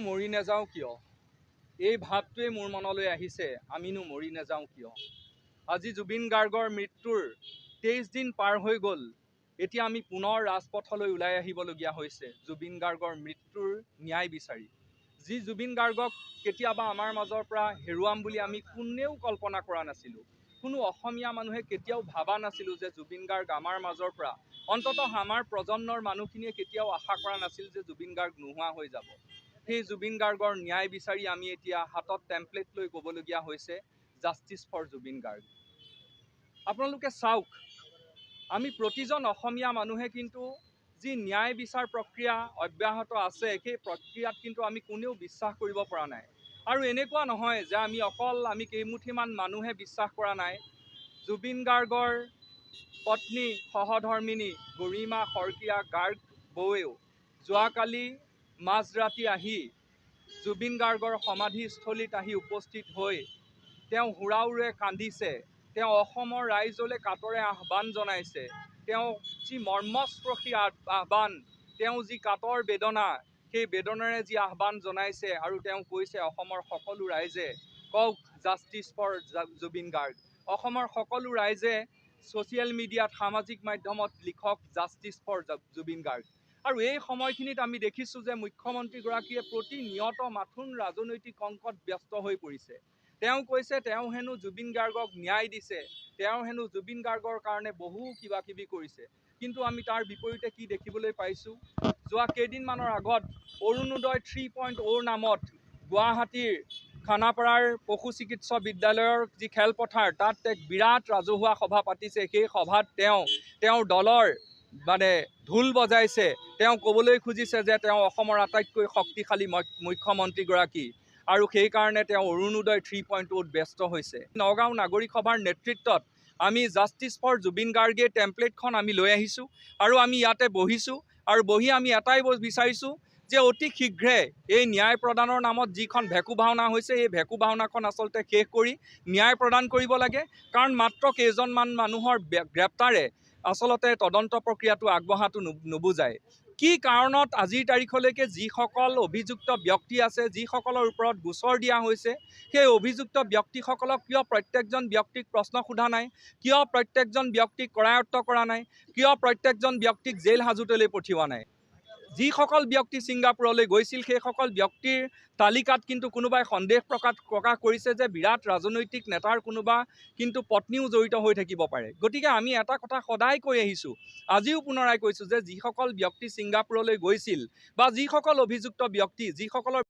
মৰি নাযাওঁ কিয়? এই ভাৱটোৱে মোৰ মনলৈ আহিছে, আমিনো মৰি নাযাওঁ কিয়? আজি জুবিন গাৰ্গৰ মৃত্যুৰ 23 দিন পাৰ হৈ গ'ল। এতিয়া আমি পুনৰ ৰাজপথলৈ ওলাই আহিবলগীয়া হৈছে জুবিন গাৰ্গৰ মৃত্যুৰ ন্যায় বিচাৰি। যি জুবিন গাৰ্গক কেতিয়াবা আমাৰ মাজৰ পৰা হেৰুৱাম বুলি আমি কোনেও কল্পনা কৰা নাছিলোঁ। কোনো অসমীয়া মানুহে কেতিয়াও ভাবা নাছিলোঁ যে জুবিন গাৰ্গ আমাৰ মাজৰ পৰা, অন্ততঃ আমাৰ প্ৰজন্মৰ মানুহখিনিয়ে কেতিয়াও আশা কৰা নাছিল যে জুবিন গাৰ্গ নোহোৱা হৈ যাব। সেই জুবিন গাৰ্গৰ ন্যায় বিচাৰি আমি এতিয়া হাতত টেম্পলেট লৈ ক'বলগীয়া হৈছে জাষ্টিছ ফৰ জুবিন গাৰ্গ। আপোনালোকে চাওক, আমি প্ৰতিজন অসমীয়া মানুহে কিন্তু যি ন্যায় বিচাৰ প্ৰক্ৰিয়া অব্যাহত আছে, সেই প্ৰক্ৰিয়াত কিন্তু আমি কোনেও বিশ্বাস কৰিব পৰা নাই। আৰু এনেকুৱা নহয় যে আমি কেইমুঠিমান মানুহে বিশ্বাস কৰা নাই। জুবিন গাৰ্গৰ পত্নী সহধৰ্মিনী গৰিমা শইকীয়া গাৰ্গ বৌৱেও যোৱাকালি মাজৰাতি আহি জুবিন গাৰ্গৰ সমাধিস্থলীত আহি উপস্থিত হৈ তেওঁ হুৰাহুৰে কান্দিছে। তেওঁ অসমৰ ৰাইজলৈ কাতৰে আহ্বান জনাইছে। তেওঁ যি মৰ্মস্পৰ্শী আহ্বান, তেওঁ যি কাতৰ বেদনা, সেই বেদনাৰে যি আহ্বান জনাইছে আৰু তেওঁ কৈছে অসমৰ সকলো ৰাইজে কওক জাষ্টিছ ফৰ জুবিন গাৰ্গ। অসমৰ সকলো ৰাইজে ছ'চিয়েল মিডিয়াত সামাজিক মাধ্যমত লিখক জাষ্টিছ ফৰ জুবিন গাৰ্গ। আৰু এই সময়খিনিত আমি দেখিছোঁ যে মুখ্যমন্ত্ৰীগৰাকীয়ে প্ৰতিনিয়ত মাথোন ৰাজনৈতিক অংকত ব্যস্ত হৈ পৰিছে। তেওঁ কৈছে তেওঁ হেনো জুবিন গাৰ্গক ন্যায় দিছে, তেওঁ হেনো জুবিন গাৰ্গৰ কাৰণে বহু কিবা কিবি কৰিছে। কিন্তু আমি তাৰ বিপৰীতে কি দেখিবলৈ পাইছোঁ? যোৱা কেইদিনমানৰ আগত অৰুণোদয় 3.0 নামত গুৱাহাটীৰ খানাপাৰাৰ পশু চিকিৎসা বিদ্যালয়ৰ যি খেলপথাৰ, তাত এক বিৰাট ৰাজহুৱা সভা পাতিছে। সেই সভাত তেওঁৰ দলৰ ঢোল বজাইছে। তেওঁ ক'বলৈ খুজিছে যে তেওঁ অসমৰ আটাইতকৈ শক্তিশালী মুখ্যমন্ত্ৰীগৰাকী আৰু সেইকাৰণে তেওঁ অৰুণোদয় 3.0ত ব্যস্ত হৈছে। নগাঁও নাগৰিক সভাৰ নেতৃত্বত আমি জাষ্টিছ ফৰ জুবিন গাৰ্গে টেম্পলেটখন আমি লৈ আহিছোঁ আৰু আমি ইয়াতে বহিছোঁ আৰু বহি আমি এটাই বিচাৰিছোঁ যে অতি শীঘ্ৰে এই ন্যায় প্ৰদানৰ নামত যিখন ভেকু ভাওনা হৈছে, এই ভেকু ভাওনাখন আচলতে শেষ কৰি ন্যায় প্ৰদান কৰিব লাগে। কাৰণ মাত্ৰ কেইজনমান মানুহৰ গ্ৰেপ্তাৰে আচলতে তদন্ত প্ৰক্ৰিয়াটো আগবঢ়াটো নুবুজায়। কি কাৰণত আজিৰ তাৰিখলৈকে যিসকল অভিযুক্ত ব্যক্তি আছে, যিসকলৰ ওপৰত গোচৰ দিয়া হৈছে, সেই অভিযুক্ত ব্যক্তিসকলক কিয় প্ৰত্যেকজন ব্যক্তিক প্ৰশ্ন সোধা নাই? কিয় প্ৰত্যেকজন ব্যক্তিক কৰায়ত্ব কৰা নাই? কিয় প্ৰত্যেকজন ব্যক্তিক জেইল হাজোতলৈ পঠিওৱা নাই? যিসকল ব্যক্তি ছিংগাপুৰলৈ গৈছিল, সেইসকল ব্যক্তিৰ তালিকাত কিন্তু কোনোবাই সন্দেহ প্ৰকাশ কৰিছে যে বিৰাট ৰাজনৈতিক নেতাৰ কোনোবা কিন্তু পত্নীও জড়িত হৈ থাকিব পাৰে। গতিকে আমি এটা কথা সদায় কৈ আহিছোঁ, আজিও পুনৰাই কৈছোঁ যে যিসকল ব্যক্তি ছিংগাপুৰলৈ গৈছিল বা যিসকল অভিযুক্ত ব্যক্তি, যিসকলৰ